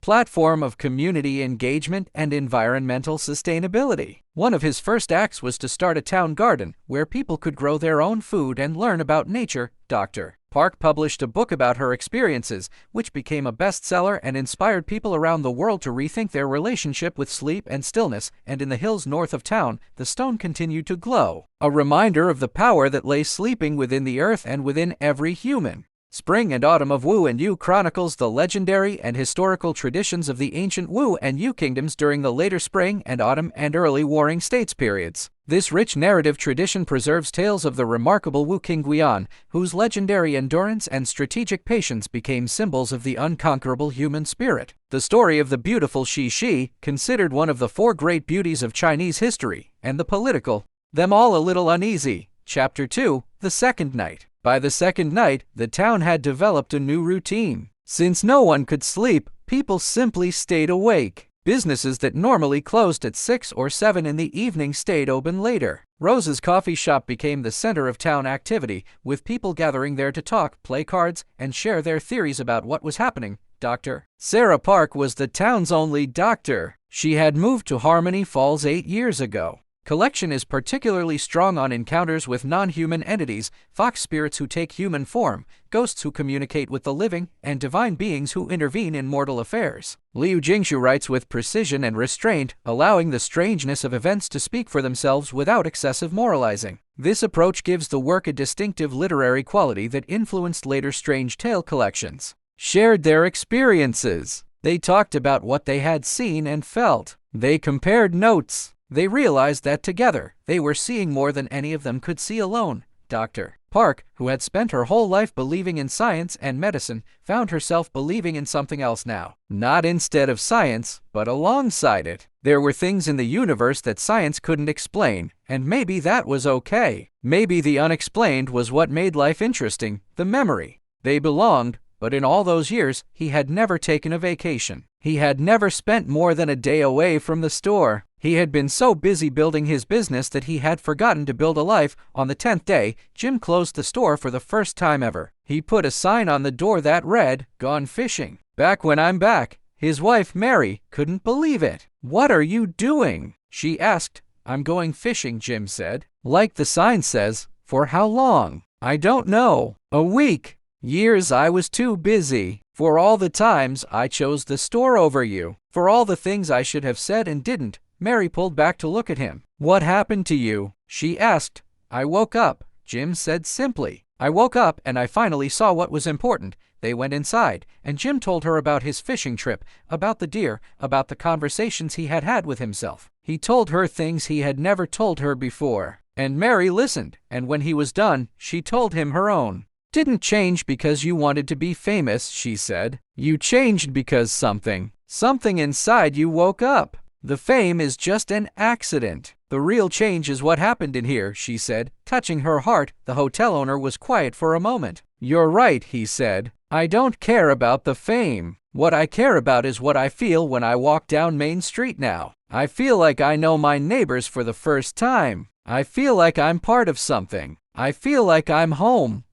platform of community engagement and environmental sustainability. One of his first acts was to start a town garden where people could grow their own food and learn about nature. Dr. Park published a book about her experiences, which became a bestseller and inspired people around the world to rethink their relationship with sleep and stillness, and in the hills north of town, the stone continued to glow, a reminder of the power that lay sleeping within the earth and within every human. Spring and Autumn of Wu and Yu chronicles the legendary and historical traditions of the ancient Wu and Yu kingdoms during the later Spring and Autumn and early Warring States periods. This rich narrative tradition preserves tales of the remarkable Wu King Guian, whose legendary endurance and strategic patience became symbols of the unconquerable human spirit. The story of the beautiful Shi Shi, considered one of the four great beauties of Chinese history, and the political, them all a little uneasy. Chapter 2, The Second Night. By the second night, the town had developed a new routine. Since no one could sleep, people simply stayed awake. Businesses that normally closed at 6 or 7 in the evening stayed open later. Rose's coffee shop became the center of town activity, with people gathering there to talk, play cards, and share their theories about what was happening. Dr. Sarah Park was the town's only doctor. She had moved to Harmony Falls 8 years ago. Collection is particularly strong on encounters with non-human entities, fox spirits who take human form, ghosts who communicate with the living, and divine beings who intervene in mortal affairs. Liu Jingshu writes with precision and restraint, allowing the strangeness of events to speak for themselves without excessive moralizing. This approach gives the work a distinctive literary quality that influenced later strange tale collections. Shared their experiences. They talked about what they had seen and felt. They compared notes. They realized that together, they were seeing more than any of them could see alone. Dr. Park, who had spent her whole life believing in science and medicine, found herself believing in something else now. Not instead of science, but alongside it. There were things in the universe that science couldn't explain, and maybe that was okay. Maybe the unexplained was what made life interesting, the memory. They belonged, but in all those years, he had never taken a vacation. He had never spent more than a day away from the store. He had been so busy building his business that he had forgotten to build a life. On the 10th day, Jim closed the store for the first time ever. He put a sign on the door that read, "Gone fishing. Back when I'm back." His wife, Mary, couldn't believe it. "What are you doing?" she asked. "I'm going fishing," Jim said. "Like the sign says, for how long?" "I don't know. A week. Years I was too busy. For all the times I chose the store over you. For all the things I should have said and didn't." Mary pulled back to look at him. "What happened to you?" she asked. "I woke up," Jim said simply. "I woke up and I finally saw what was important." They went inside, and Jim told her about his fishing trip, about the deer, about the conversations he had had with himself. He told her things he had never told her before. And Mary listened, and when he was done, she told him her own. "Didn't change because you wanted to be famous," she said. "You changed because something inside you woke up. The fame is just an accident. The real change is what happened in here," she said, touching her heart. The hotel owner was quiet for a moment. "You're right," he said. "I don't care about the fame. What I care about is what I feel when I walk down Main Street now. I feel like I know my neighbors for the first time. I feel like I'm part of something. I feel like I'm home."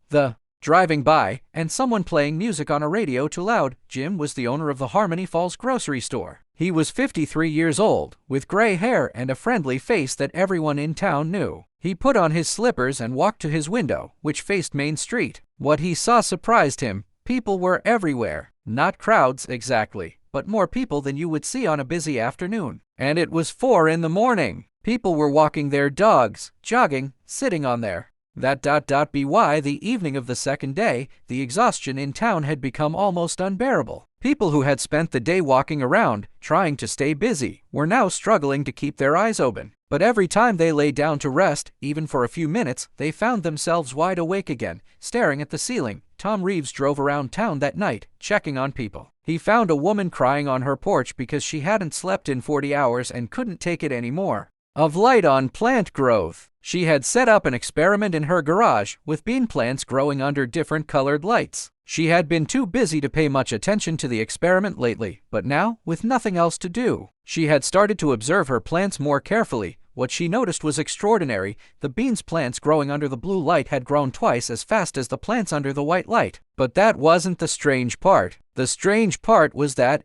Driving by, and someone playing music on a radio too loud. Jim was the owner of the Harmony Falls grocery store. He was 53 years old, with gray hair and a friendly face that everyone in town knew. He put on his slippers and walked to his window, which faced Main Street. What he saw surprised him. People were everywhere. Not crowds exactly, but more people than you would see on a busy afternoon. And it was 4 in the morning. People were walking their dogs, jogging, sitting on their By the evening of the second day, the exhaustion in town had become almost unbearable. People who had spent the day walking around, trying to stay busy, were now struggling to keep their eyes open. But every time they lay down to rest, even for a few minutes, they found themselves wide awake again, staring at the ceiling. Tom Reeves drove around town that night, checking on people. He found a woman crying on her porch because she hadn't slept in 40 hours and couldn't take it anymore. Of light on plant growth. She had set up an experiment in her garage, with bean plants growing under different colored lights. She had been too busy to pay much attention to the experiment lately, but now, with nothing else to do, she had started to observe her plants more carefully, What she noticed was extraordinary. The beans plants growing under the blue light had grown twice as fast as the plants under the white light. But that wasn't the strange part. The strange part was that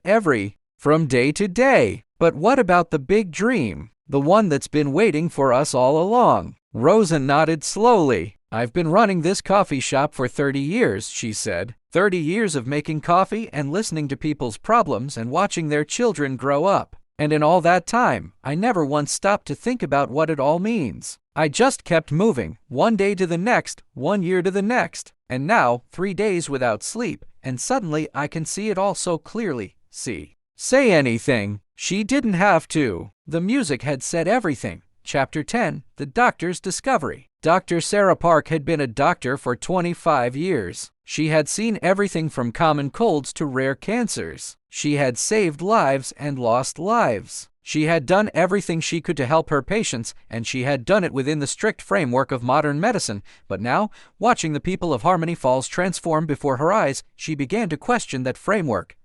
from day to day. But what about the big dream? The one that's been waiting for us all along? Rosa nodded slowly. I've been running this coffee shop for 30 years, she said. 30 years of making coffee and listening to people's problems and watching their children grow up. And in all that time, I never once stopped to think about what it all means. I just kept moving, one day to the next, 1 year to the next. And now, 3 days without sleep, and suddenly I can see it all so clearly. Say anything. She didn't have to. The music had said everything. Chapter 10, The Doctor's Discovery. Dr. Sarah Park had been a doctor for 25 years. She had seen everything from common colds to rare cancers. She had saved lives and lost lives. She had done everything she could to help her patients, and she had done it within the strict framework of modern medicine. But now, watching the people of Harmony Falls transform before her eyes, she began to question that framework.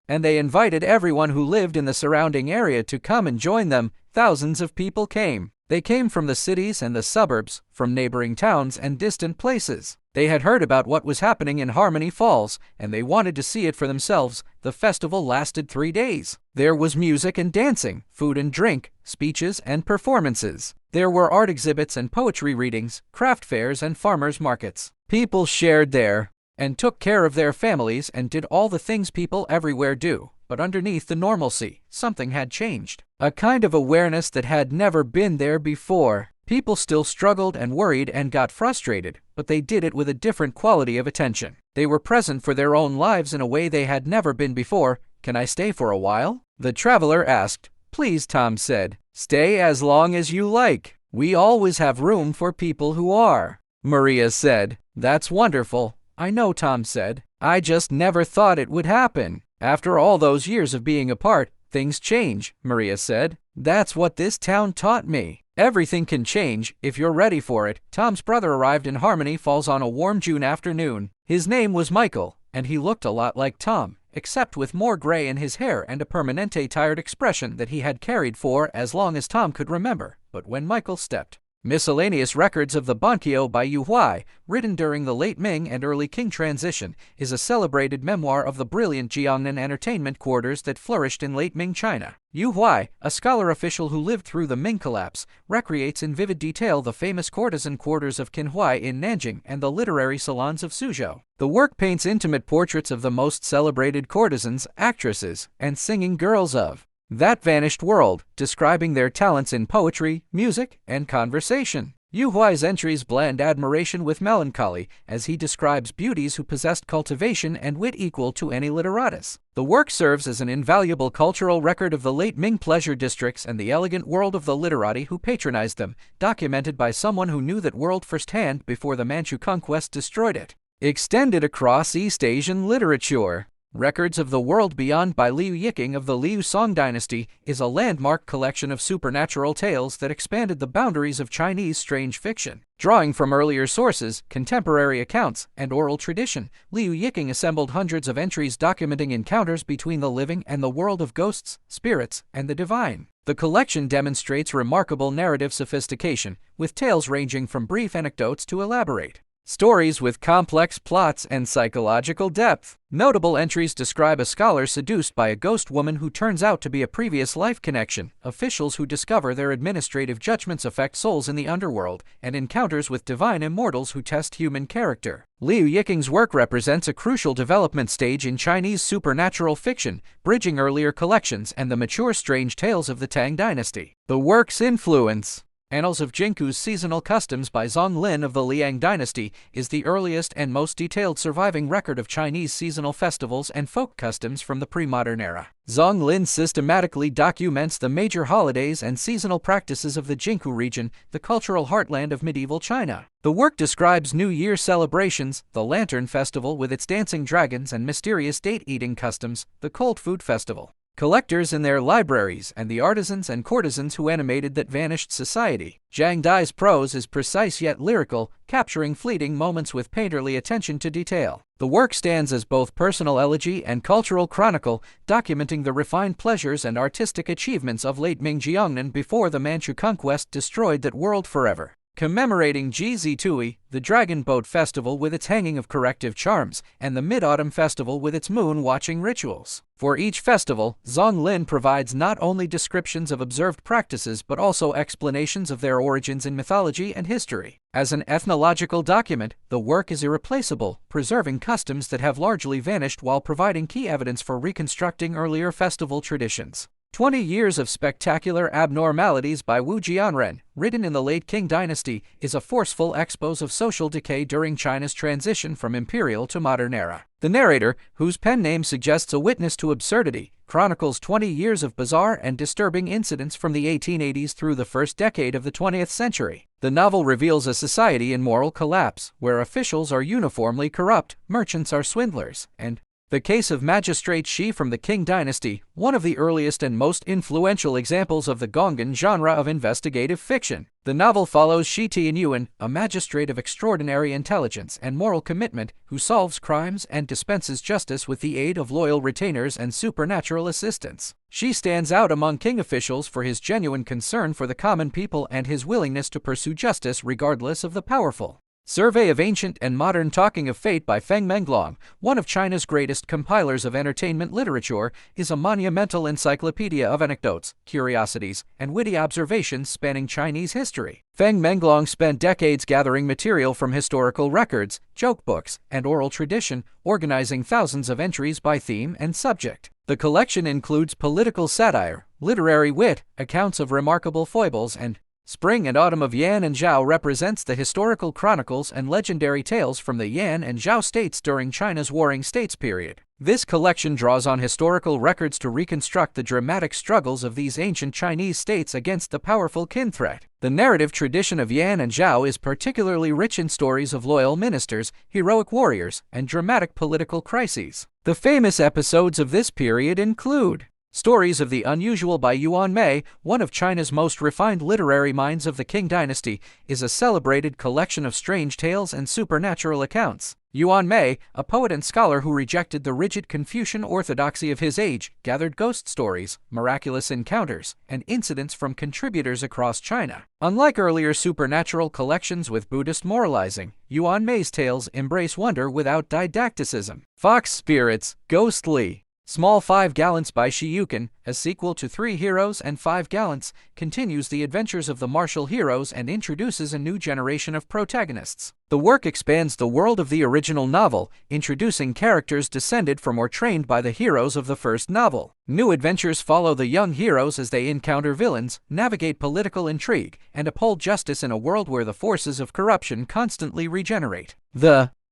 And they invited everyone who lived in the surrounding area to come and join them. Thousands of people came. They came from the cities and the suburbs, from neighboring towns and distant places. They had heard about what was happening in Harmony Falls, and they wanted to see it for themselves. The festival lasted 3 days. There was music and dancing, food and drink, speeches and performances. There were art exhibits and poetry readings, craft fairs and farmers markets. People shared there and took care of their families and did all the things people everywhere do. But underneath the normalcy, something had changed. A kind of awareness that had never been there before. People still struggled and worried and got frustrated, but they did it with a different quality of attention. They were present for their own lives in a way they had never been before. Can I stay for a while? The traveler asked. Please, Tom said. Stay as long as you like. We always have room for people who are. Maria said. That's wonderful. I know, Tom said. I just never thought it would happen. After all those years of being apart, things change, Maria said. That's what this town taught me. Everything can change if you're ready for it. Tom's brother arrived in Harmony Falls on a warm June afternoon. His name was Michael, and he looked a lot like Tom, except with more gray in his hair and a permanente tired expression that he had carried for as long as Tom could remember. But when Michael stepped, Miscellaneous Records of the Bankyo by Yu Huai, written during the late Ming and early Qing transition, is a celebrated memoir of the brilliant Jiangnan entertainment quarters that flourished in late Ming China. Yu Huai, a scholar official who lived through the Ming collapse, recreates in vivid detail the famous courtesan quarters of Qinhuai in Nanjing and the literary salons of Suzhou. The work paints intimate portraits of the most celebrated courtesans, actresses, and singing girls of that vanished world, describing their talents in poetry, music, and conversation. Yu Huai's entries blend admiration with melancholy, as he describes beauties who possessed cultivation and wit equal to any literatus. The work serves as an invaluable cultural record of the late Ming pleasure districts and the elegant world of the literati who patronized them, documented by someone who knew that world firsthand before the Manchu conquest destroyed it. Extended across East Asian literature. Records of the World Beyond by Liu Yiking of the Liu Song Dynasty is a landmark collection of supernatural tales that expanded the boundaries of Chinese strange fiction. Drawing from earlier sources, contemporary accounts, and oral tradition, Liu Yiking assembled hundreds of entries documenting encounters between the living and the world of ghosts, spirits, and the divine. The collection demonstrates remarkable narrative sophistication, with tales ranging from brief anecdotes to elaborate stories with complex plots and psychological depth. Notable entries describe a scholar seduced by a ghost woman who turns out to be a previous life connection, officials who discover their administrative judgments affect souls in the underworld, and encounters with divine immortals who test human character. Liu Yiking's work represents a crucial development stage in Chinese supernatural fiction, bridging earlier collections and the mature strange tales of the Tang dynasty. The work's influence. Annals of Jinku's Seasonal Customs by Zhong Lin of the Liang Dynasty is the earliest and most detailed surviving record of Chinese seasonal festivals and folk customs from the pre-modern era. Zhong Lin systematically documents the major holidays and seasonal practices of the Jinku region, the cultural heartland of medieval China. The work describes New Year celebrations, the Lantern Festival with its dancing dragons and mysterious date-eating customs, the Cold Food Festival, collectors in their libraries, and the artisans and courtesans who animated that vanished society. Zhang Dai's prose is precise yet lyrical, capturing fleeting moments with painterly attention to detail. The work stands as both personal elegy and cultural chronicle, documenting the refined pleasures and artistic achievements of late Ming Jiangnan before the Manchu conquest destroyed that world forever. Commemorating Jizi Tui, the Dragon Boat Festival with its hanging of corrective charms, and the Mid-Autumn Festival with its moon-watching rituals. For each festival, Zhong Lin provides not only descriptions of observed practices but also explanations of their origins in mythology and history. As an ethnological document, the work is irreplaceable, preserving customs that have largely vanished while providing key evidence for reconstructing earlier festival traditions. 20 Years of Spectacular Abnormalities by Wu Jianren, written in the late Qing dynasty, is a forceful expose of social decay during China's transition from imperial to modern era. The narrator, whose pen name suggests a witness to absurdity, chronicles 20 years of bizarre and disturbing incidents from the 1880s through the first decade of the 20th century. The novel reveals a society in moral collapse, where officials are uniformly corrupt, merchants are swindlers, and the case of Magistrate Shi from the Qing dynasty, one of the earliest and most influential examples of the Gongan genre of investigative fiction. The novel follows Shi Tianyuan, a magistrate of extraordinary intelligence and moral commitment who solves crimes and dispenses justice with the aid of loyal retainers and supernatural assistants. Shi stands out among Qing officials for his genuine concern for the common people and his willingness to pursue justice regardless of the powerful. Survey of Ancient and Modern Talking of Fate by Feng Menglong, one of China's greatest compilers of entertainment literature, is a monumental encyclopedia of anecdotes, curiosities, and witty observations spanning Chinese history. Feng Menglong spent decades gathering material from historical records, joke books, and oral tradition, organizing thousands of entries by theme and subject. The collection includes political satire, literary wit, accounts of remarkable foibles, and Spring and Autumn of Yan and Zhao represents the historical chronicles and legendary tales from the Yan and Zhao states during China's Warring States period. This collection draws on historical records to reconstruct the dramatic struggles of these ancient Chinese states against the powerful Qin threat. The narrative tradition of Yan and Zhao is particularly rich in stories of loyal ministers, heroic warriors, and dramatic political crises. The famous episodes of this period include Stories of the Unusual by Yuan Mei, one of China's most refined literary minds of the Qing dynasty, is a celebrated collection of strange tales and supernatural accounts. Yuan Mei, a poet and scholar who rejected the rigid Confucian orthodoxy of his age, gathered ghost stories, miraculous encounters, and incidents from contributors across China. Unlike earlier supernatural collections with Buddhist moralizing, Yuan Mei's tales embrace wonder without didacticism. Fox Spirits, Ghostly. Small 5 Gallants by Shi Yukin, a sequel to 3 Heroes and 5 Gallants, continues the adventures of the martial heroes and introduces a new generation of protagonists. The work expands the world of the original novel, introducing characters descended from or trained by the heroes of the first novel. New adventures follow the young heroes as they encounter villains, navigate political intrigue, and uphold justice in a world where the forces of corruption constantly regenerate.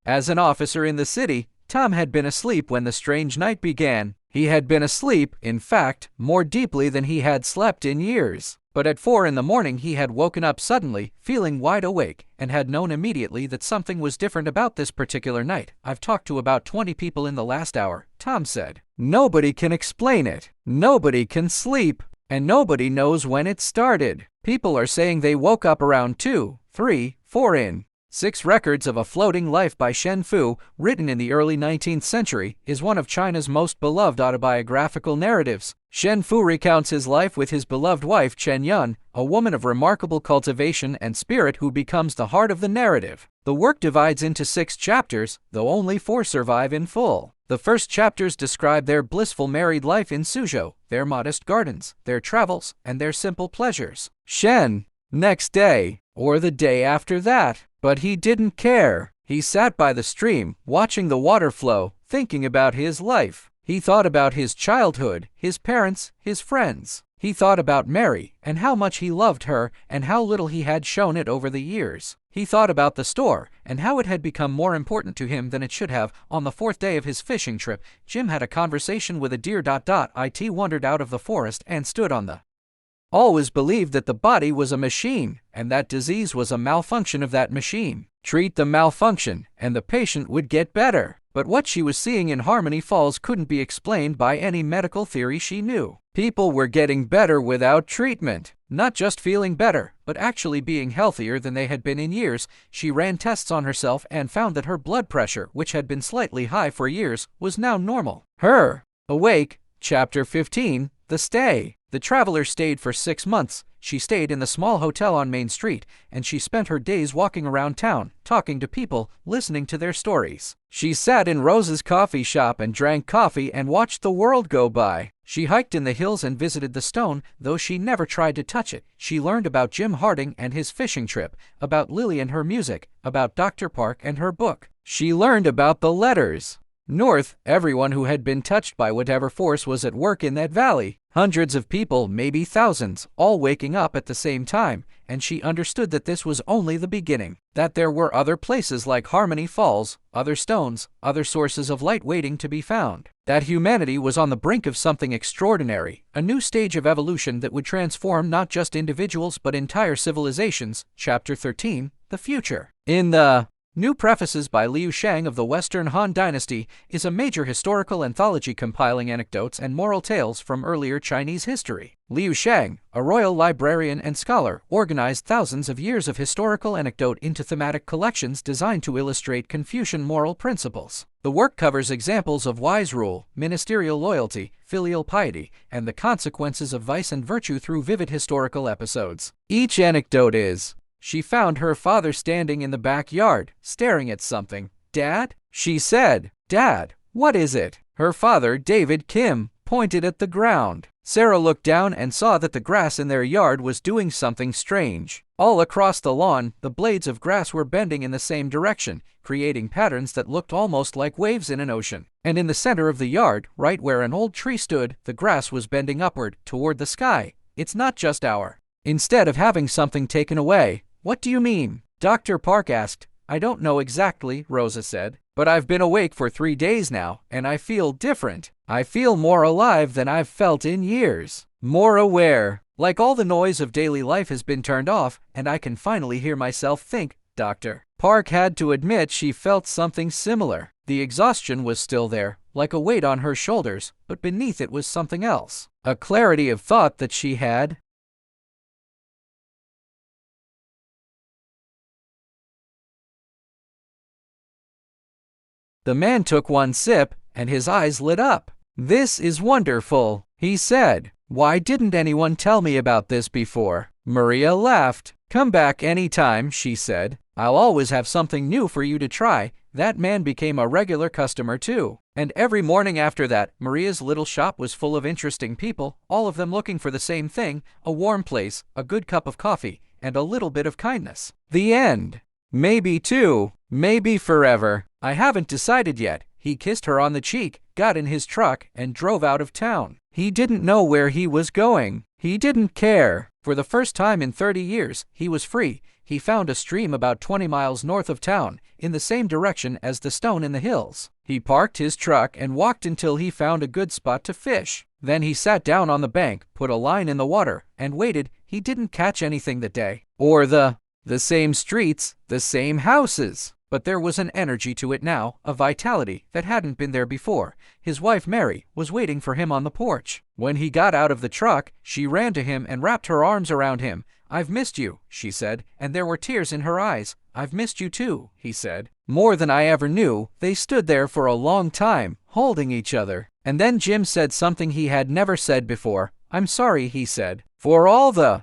As an officer in the city, Tom had been asleep when the strange night began. He had been asleep, in fact, more deeply than he had slept in years. But at 4 in the morning he had woken up suddenly, feeling wide awake, and had known immediately that something was different about this particular night. I've talked to about 20 people in the last hour, Tom said. Nobody can explain it. Nobody can sleep. And nobody knows when it started. People are saying they woke up around 2, 3, 4 in. 6 Records of a Floating Life by Shen Fu, written in the early 19th century, is one of China's most beloved autobiographical narratives. Shen Fu recounts his life with his beloved wife Chen Yun, a woman of remarkable cultivation and spirit who becomes the heart of the narrative. The work divides into 6 chapters, though only 4 survive in full. The first chapters describe their blissful married life in Suzhou, their modest gardens, their travels, and their simple pleasures. Shen, next day, or the day after that. But he didn't care. He sat by the stream, watching the water flow, thinking about his life. He thought about his childhood, his parents, his friends. He thought about Mary, and how much he loved her, and how little he had shown it over the years. He thought about the store, and how it had become more important to him than it should have. On the 4th day of his fishing trip, Jim had a conversation with a deer. It wandered out of the forest and stood on the always believed that the body was a machine, and that disease was a malfunction of that machine. Treat the malfunction, and the patient would get better. But what she was seeing in Harmony Falls couldn't be explained by any medical theory she knew. People were getting better without treatment. Not just feeling better, but actually being healthier than they had been in years. She ran tests on herself and found that her blood pressure, which had been slightly high for years, was now normal. Her Awake, Chapter 15, The Stay. The traveler stayed for 6 months. She stayed in the small hotel on Main Street, and she spent her days walking around town, talking to people, listening to their stories. She sat in Rose's coffee shop and drank coffee and watched the world go by. She hiked in the hills and visited the stone, though she never tried to touch it. She learned about Jim Harding and his fishing trip, about Lily and her music, about Dr. Park and her book. She learned about the letters. North, everyone who had been touched by whatever force was at work in that valley. Hundreds of people, maybe thousands, all waking up at the same time, and she understood that this was only the beginning, that there were other places like Harmony Falls, other stones, other sources of light waiting to be found, that humanity was on the brink of something extraordinary, a new stage of evolution that would transform not just individuals but entire civilizations. Chapter 13, The Future. In the New Prefaces by Liu Shang of the Western Han Dynasty is a major historical anthology compiling anecdotes and moral tales from earlier Chinese history. Liu Shang, a royal librarian and scholar, organized thousands of years of historical anecdote into thematic collections designed to illustrate Confucian moral principles. The work covers examples of wise rule, ministerial loyalty, filial piety, and the consequences of vice and virtue through vivid historical episodes. Each anecdote is: she found her father standing in the backyard, staring at something. "Dad?" she said. "Dad, what is it?" Her father, David Kim, pointed at the ground. Sarah looked down and saw that the grass in their yard was doing something strange. All across the lawn, the blades of grass were bending in the same direction, creating patterns that looked almost like waves in an ocean. And in the center of the yard, right where an old tree stood, the grass was bending upward, toward the sky. "It's not just instead of having something taken away." "What do you mean?" Dr. Park asked. "I don't know exactly," Rosa said, "but I've been awake for 3 days now, and I feel different. I feel more alive than I've felt in years. More aware. Like all the noise of daily life has been turned off, and I can finally hear myself think." Dr. Park had to admit she felt something similar. The exhaustion was still there, like a weight on her shoulders, but beneath it was something else. A clarity of thought that she had The man took one sip, and his eyes lit up. "This is wonderful," he said. "Why didn't anyone tell me about this before?" Maria laughed. "Come back anytime," she said. "I'll always have something new for you to try." That man became a regular customer too. And every morning after that, Maria's little shop was full of interesting people, all of them looking for the same thing: a warm place, a good cup of coffee, and a little bit of kindness. The end. Maybe 2, maybe forever. I haven't decided yet. He kissed her on the cheek, got in his truck, and drove out of town. He didn't know where he was going. He didn't care. For the first time in 30 years, he was free. He found a stream about 20 miles north of town, in the same direction as the stone in the hills. He parked his truck and walked until he found a good spot to fish. Then he sat down on the bank, put a line in the water, and waited. He didn't catch anything that day. Or the same streets, the same houses. But there was an energy to it now, a vitality that hadn't been there before. His wife, Mary, was waiting for him on the porch. When he got out of the truck, she ran to him and wrapped her arms around him. "I've missed you," she said, and there were tears in her eyes. "I've missed you too," he said. More than I ever knew. They stood there for a long time, holding each other. And then Jim said something he had never said before. "I'm sorry," he said. For all the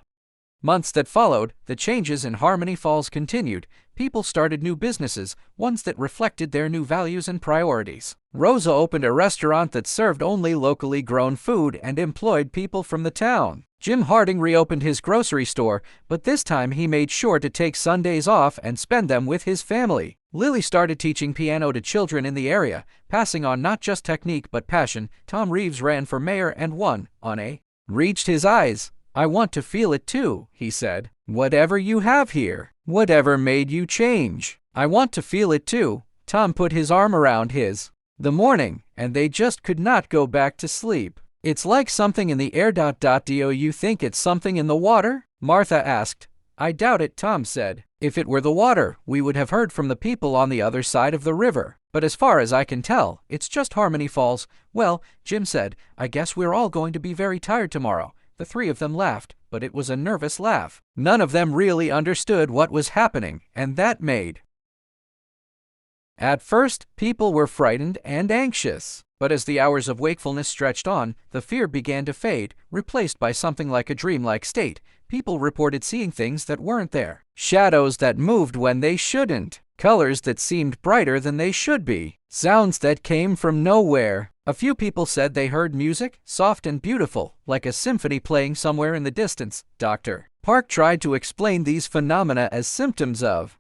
months that followed, the changes in Harmony Falls continued. People started new businesses, ones that reflected their new values and priorities. Rosa opened a restaurant that served only locally grown food and employed people from the town. Jim Harding reopened his grocery store, but this time he made sure to take Sundays off and spend them with his family. Lily started teaching piano to children in the area, passing on not just technique but passion. Tom Reeves ran for mayor and won on a reached his eyes. "I want to feel it too," he said. "Whatever you have here, whatever made you change, I want to feel it too." Tom put his arm around his. The morning, and they just could not go back to sleep. "It's like something in the air. Do you think it's something in the water?" Martha asked. "I doubt it," Tom said. If it were the water, we would have heard from the people on the other side of the river. But as far as I can tell, it's just Harmony Falls. Well, Jim said, I guess we're all going to be very tired tomorrow. The three of them laughed, but it was a nervous laugh. None of them really understood what was happening, and that made. At first, people were frightened and anxious. But as the hours of wakefulness stretched on, the fear began to fade, replaced by something like a dreamlike state. People reported seeing things that weren't there. Shadows that moved when they shouldn't. Colors that seemed brighter than they should be. Sounds that came from nowhere. A few people said they heard music, soft and beautiful, like a symphony playing somewhere in the distance. Dr. Park tried to explain these phenomena as symptoms of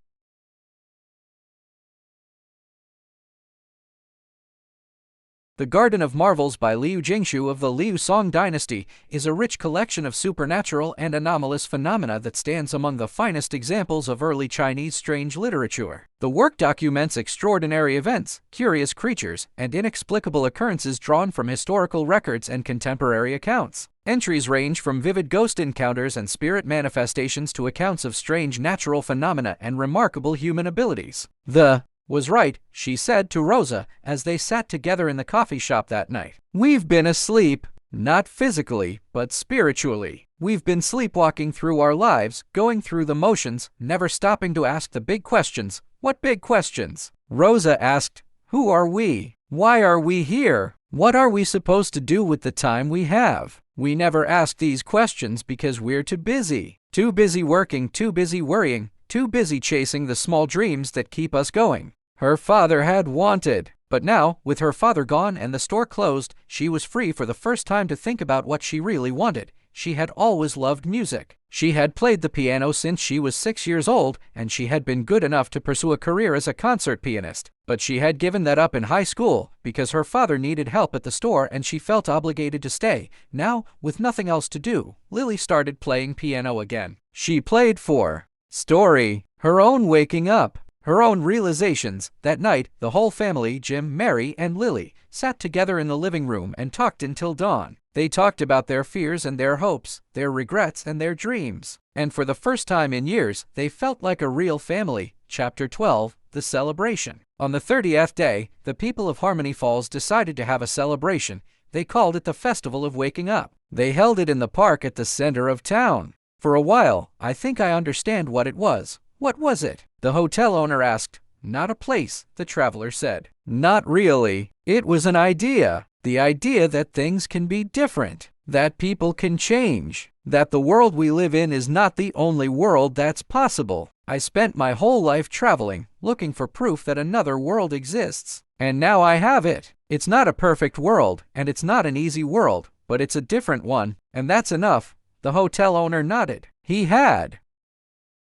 The Garden of Marvels by Liu Jingshu of the Liu Song dynasty is a rich collection of supernatural and anomalous phenomena that stands among the finest examples of early Chinese strange literature. The work documents extraordinary events, curious creatures, and inexplicable occurrences drawn from historical records and contemporary accounts. Entries range from vivid ghost encounters and spirit manifestations to accounts of strange natural phenomena and remarkable human abilities. The was right, she said to Rosa as they sat together in the coffee shop that night. We've been asleep, not physically, but spiritually. We've been sleepwalking through our lives, going through the motions, never stopping to ask the big questions. What big questions? Rosa asked, who are we? Why are we here? What are we supposed to do with the time we have? We never ask these questions because we're too busy. Too busy working, too busy worrying, too busy chasing the small dreams that keep us going. Her father had wanted. But now, with her father gone and the store closed, she was free for the first time to think about what she really wanted. She had always loved music. She had played the piano since she was 6 years old, and she had been good enough to pursue a career as a concert pianist. But she had given that up in high school because her father needed help at the store and she felt obligated to stay. Now, with nothing else to do, Lily started playing piano again. She played for story, her own waking up, her own realizations. That night, the whole family, Jim, Mary, and Lily, sat together in the living room and talked until dawn. They talked about their fears and their hopes, their regrets and their dreams. And for the first time in years, they felt like a real family. Chapter 12, The Celebration. On the 30th day, the people of Harmony Falls decided to have a celebration. They called it the Festival of Waking Up. They held it in the park at the center of town. For a while, I think I understand what it was. What was it? The hotel owner asked. Not a place, the traveler said. Not really. It was an idea. The idea that things can be different, that people can change, that the world we live in is not the only world that's possible. I spent my whole life traveling, looking for proof that another world exists. And now I have it. It's not a perfect world, and it's not an easy world, but it's a different one, and that's enough. The hotel owner nodded. He had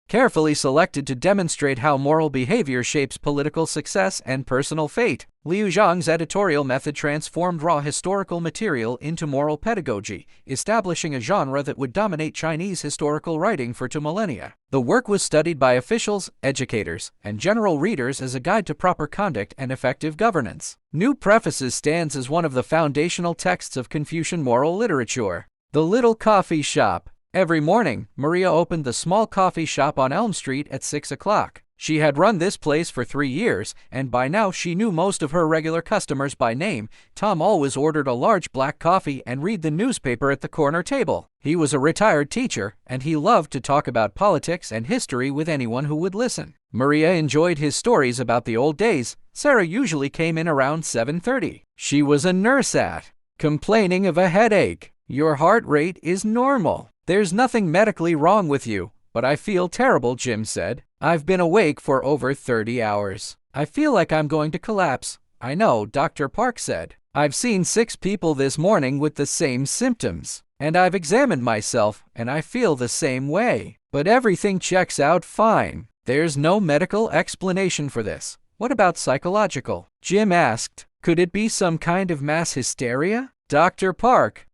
carefully selected to demonstrate how moral behavior shapes political success and personal fate. Liu Zhang's editorial method transformed raw historical material into moral pedagogy, establishing a genre that would dominate Chinese historical writing for 2 millennia. The work was studied by officials, educators, and general readers as a guide to proper conduct and effective governance. New Prefaces stands as one of the foundational texts of Confucian moral literature. The Little Coffee Shop. Every morning, Maria opened the small coffee shop on Elm Street at 6 o'clock. She had run this place for 3 years, and by now she knew most of her regular customers by name. Tom always ordered a large black coffee and read the newspaper at the corner table. He was a retired teacher, and he loved to talk about politics and history with anyone who would listen. Maria enjoyed his stories about the old days. Sarah usually came in around 7:30. She was a nurse at, complaining of a headache. Your heart rate is normal. There's nothing medically wrong with you, but I feel terrible, Jim said. I've been awake for over 30 hours. I feel like I'm going to collapse. I know, Dr. Park said. I've seen 6 people this morning with the same symptoms, and I've examined myself, and I feel the same way. But everything checks out fine. There's no medical explanation for this. What about psychological? Jim asked. Could it be some kind of mass hysteria? Dr. Park.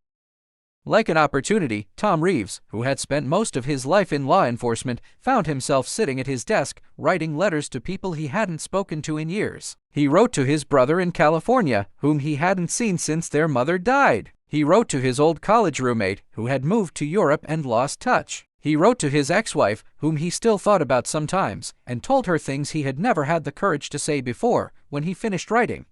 Like an opportunity, Tom Reeves, who had spent most of his life in law enforcement, found himself sitting at his desk, writing letters to people he hadn't spoken to in years. He wrote to his brother in California, whom he hadn't seen since their mother died. He wrote to his old college roommate, who had moved to Europe and lost touch. He wrote to his ex-wife, whom he still thought about sometimes, and told her things he had never had the courage to say before. When he finished writing,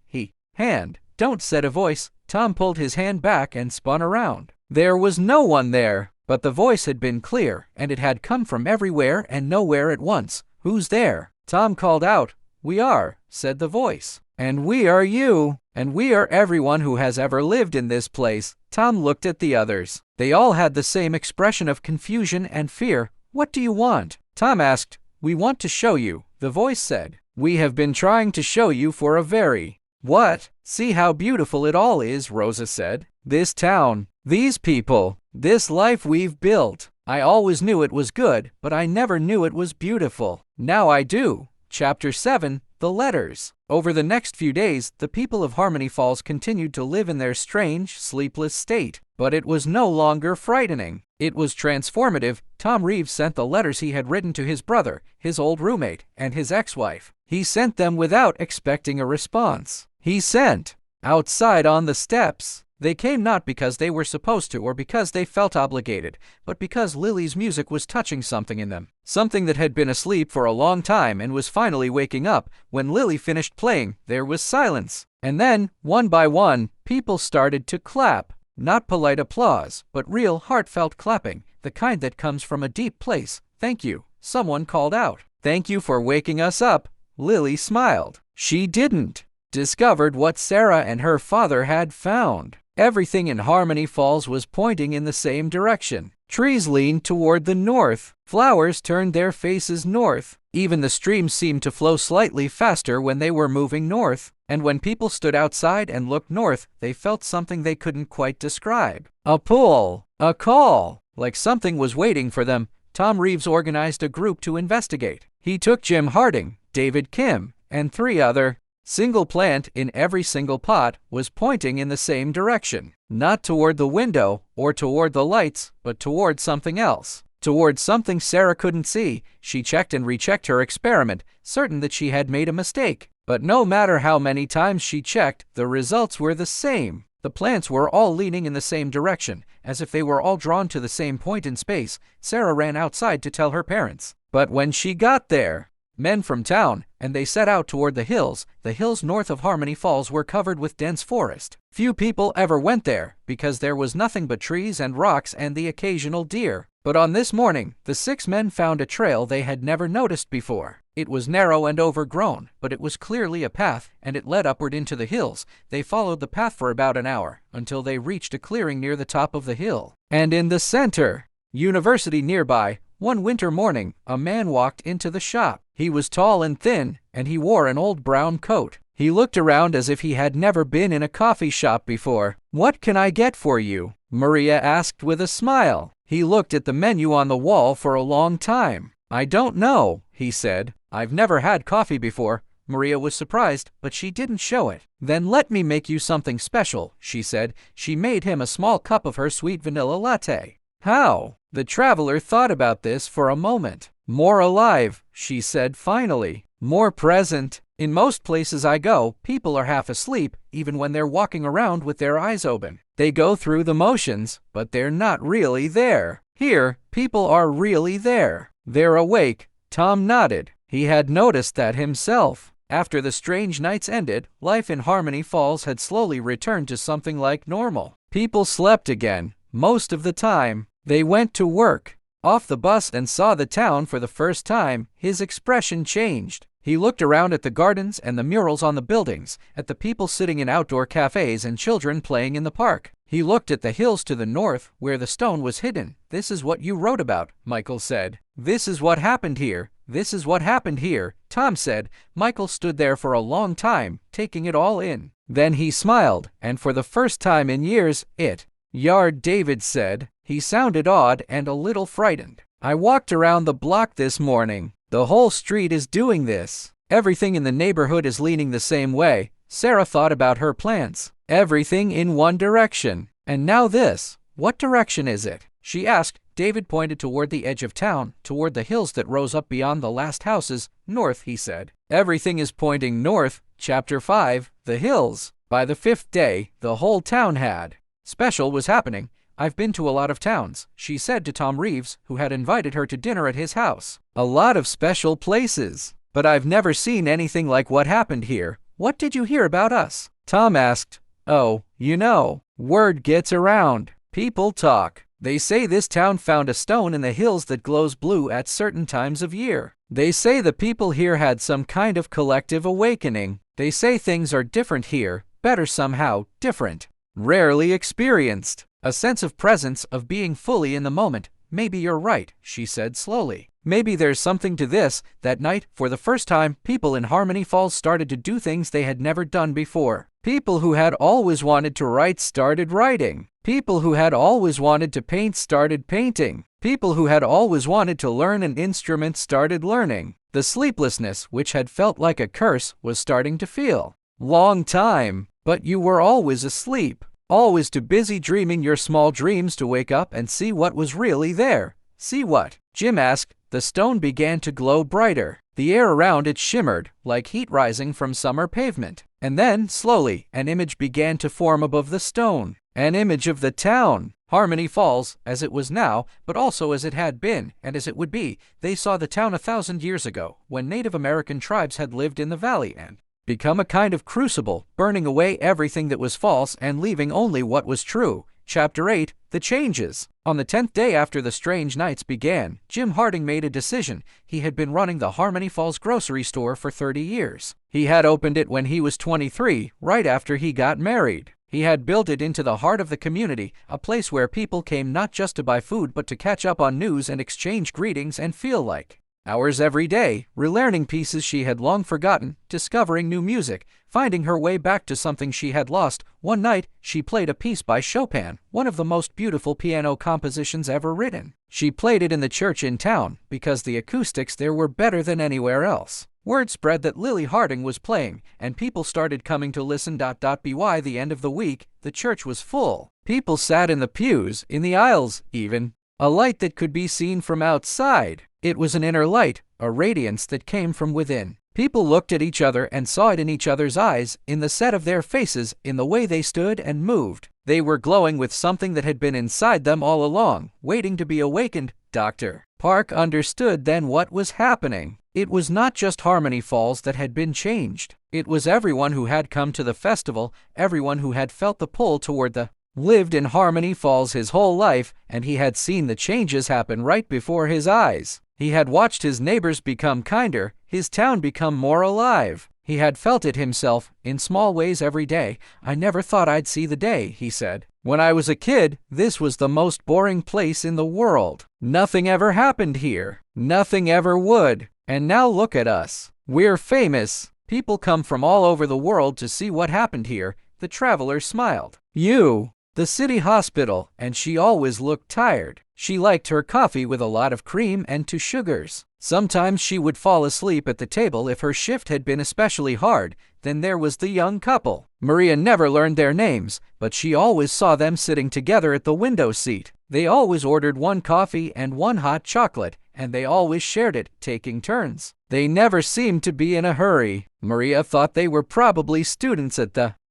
"Don't," said a voice. Tom pulled his hand back and spun around. There was no one there, but the voice had been clear, and it had come from everywhere and nowhere at once. "Who's there?" Tom called out. "We are," said the voice. "And we are you. And we are everyone who has ever lived in this place." Tom looked at the others. They all had the same expression of confusion and fear. "What do you want?" Tom asked. "We want to show you," the voice said. "We have been trying to show you for a very—" "What?" "See how beautiful it all is," Rosa said. "This town, these people, this life we've built. I always knew it was good, but I never knew it was beautiful. Now I do." Chapter 7, The Letters. Over the next few days, the people of Harmony Falls continued to live in their strange, sleepless state. But it was no longer frightening. It was transformative. Tom Reeves sent the letters he had written to his brother, his old roommate, and his ex-wife. He sent them without expecting a response. He sent outside on the steps. They came not because they were supposed to or because they felt obligated, but because Lily's music was touching something in them. Something that had been asleep for a long time and was finally waking up. When Lily finished playing, there was silence. And then, one by one, people started to clap. Not polite applause, but real heartfelt clapping, the kind that comes from a deep place. "Thank you," someone called out. "Thank you for waking us up." Lily smiled. She didn't discovered what Sarah and her father had found. Everything in Harmony Falls was pointing in the same direction. Trees leaned toward the north. Flowers turned their faces north. Even the streams seemed to flow slightly faster when they were moving north. And when people stood outside and looked north, they felt something they couldn't quite describe. A pull, a call, like something was waiting for them. Tom Reeves organized a group to investigate. He took Jim Harding, David Kim, and 3 other. Single plant in every single pot was pointing in the same direction. Not toward the window or toward the lights, but toward something else. Toward something Sarah couldn't see. She checked and rechecked her experiment, certain that she had made a mistake. But no matter how many times she checked, the results were the same. The plants were all leaning in the same direction, as if they were all drawn to the same point in space. Sarah ran outside to tell her parents. But when she got there, men from town, and they set out toward the hills. The hills north of Harmony Falls were covered with dense forest. Few people ever went there, because there was nothing but trees and rocks and the occasional deer. But on this morning, the 6 men found a trail they had never noticed before. It was narrow and overgrown, but it was clearly a path, and it led upward into the hills. They followed the path for about an hour, until they reached a clearing near the top of the hill. And in the center, university nearby, one winter morning, a man walked into the shop. He was tall and thin, and he wore an old brown coat. He looked around as if he had never been in a coffee shop before. "What can I get for you?" Maria asked with a smile. He looked at the menu on the wall for a long time. "I don't know," he said. "I've never had coffee before." Maria was surprised, but she didn't show it. "Then let me make you something special," she said. She made him a small cup of her sweet vanilla latte. "How?" The traveler thought about this for a moment. "More alive," she said finally. "More present. In most places I go, people are half asleep, even when they're walking around with their eyes open. They go through the motions, but they're not really there. Here, people are really there. They're awake." Tom nodded. He had noticed that himself. After the strange nights ended, life in Harmony Falls had slowly returned to something like normal. People slept again, most of the time. They went to work. Off the bus and saw the town for the first time, his expression changed. He looked around at the gardens and the murals on the buildings, at the people sitting in outdoor cafes and children playing in the park. He looked at the hills to the north, where the stone was hidden. "This is what you wrote about," Michael said. "This is what happened here. This is what happened here," Tom said. Michael stood there for a long time, taking it all in. Then he smiled, and for the first time in years, Yard, David said. He sounded odd and a little frightened. "I walked around the block this morning. The whole street is doing this. Everything in the neighborhood is leaning the same way." Sarah thought about her plans. "Everything in one direction. And now this. What direction is it?" she asked. David pointed toward the edge of town, toward the hills that rose up beyond the last houses. "North," he said. "Everything is pointing north." Chapter 5, The Hills. By the 5th day, the whole town had special was happening. I've been to a lot of towns, she said to Tom Reeves, who had invited her to dinner at his house. A lot of special places. But I've never seen anything like what happened here. What did you hear about us? Tom asked. Oh, word gets around. People talk. They say this town found a stone in the hills that glows blue at certain times of year. They say the people here had some kind of collective awakening. They say things are different here, better somehow, different. Rarely experienced. A sense of presence, of being fully in the moment. Maybe you're right, she said slowly. Maybe there's something to this. That night, for the first time, people in Harmony Falls started to do things they had never done before. People who had always wanted to write started writing. People who had always wanted to paint started painting. People who had always wanted to learn an instrument started learning. The sleeplessness, which had felt like a curse, was starting to feel. Long time. But you were always asleep. Always too busy dreaming your small dreams to wake up and see what was really there. See what? Jim asked. The stone began to glow brighter. The air around it shimmered, like heat rising from summer pavement. And then, slowly, an image began to form above the stone. An image of the town. Harmony Falls, as it was now, but also as it had been, and as it would be. They saw the town 1,000 years ago, when Native American tribes had lived in the valley and become a kind of crucible, burning away everything that was false and leaving only what was true. Chapter 8, The Changes. On the 10th day after the strange nights began, Jim Harding made a decision. He had been running the Harmony Falls grocery store for 30 years. He had opened it when he was 23, right after he got married. He had built it into the heart of the community, a place where people came not just to buy food but to catch up on news and exchange greetings and feel like hours every day, relearning pieces she had long forgotten, discovering new music, finding her way back to something she had lost. One night, she played a piece by Chopin, one of the most beautiful piano compositions ever written. She played it in the church in town, because the acoustics there were better than anywhere else. Word spread that Lily Harding was playing, and people started coming to listen. By the end of the week, the church was full. People sat in the pews, in the aisles, even. A light that could be seen from outside. It was an inner light, a radiance that came from within. People looked at each other and saw it in each other's eyes, in the set of their faces, in the way they stood and moved. They were glowing with something that had been inside them all along, waiting to be awakened. Dr. Park understood then what was happening. It was not just Harmony Falls that had been changed. It was everyone who had come to the festival, everyone who had felt the pull toward the lived in Harmony Falls his whole life, and he had seen the changes happen right before his eyes. He had watched his neighbors become kinder, his town become more alive. He had felt it himself, in small ways every day. I never thought I'd see the day, he said. When I was a kid, this was the most boring place in the world. Nothing ever happened here. Nothing ever would. And now look at us. We're famous. People come from all over the world to see what happened here. The traveler smiled. The city hospital, and she always looked tired. She liked her coffee with a lot of cream and 2 sugars. Sometimes she would fall asleep at the table if her shift had been especially hard. Then there was the young couple. Maria never learned their names, but she always saw them sitting together at the window seat. They always ordered 1 coffee and 1 hot chocolate, and they always shared it, taking turns. They never seemed to be in a hurry. Maria thought they were probably students at the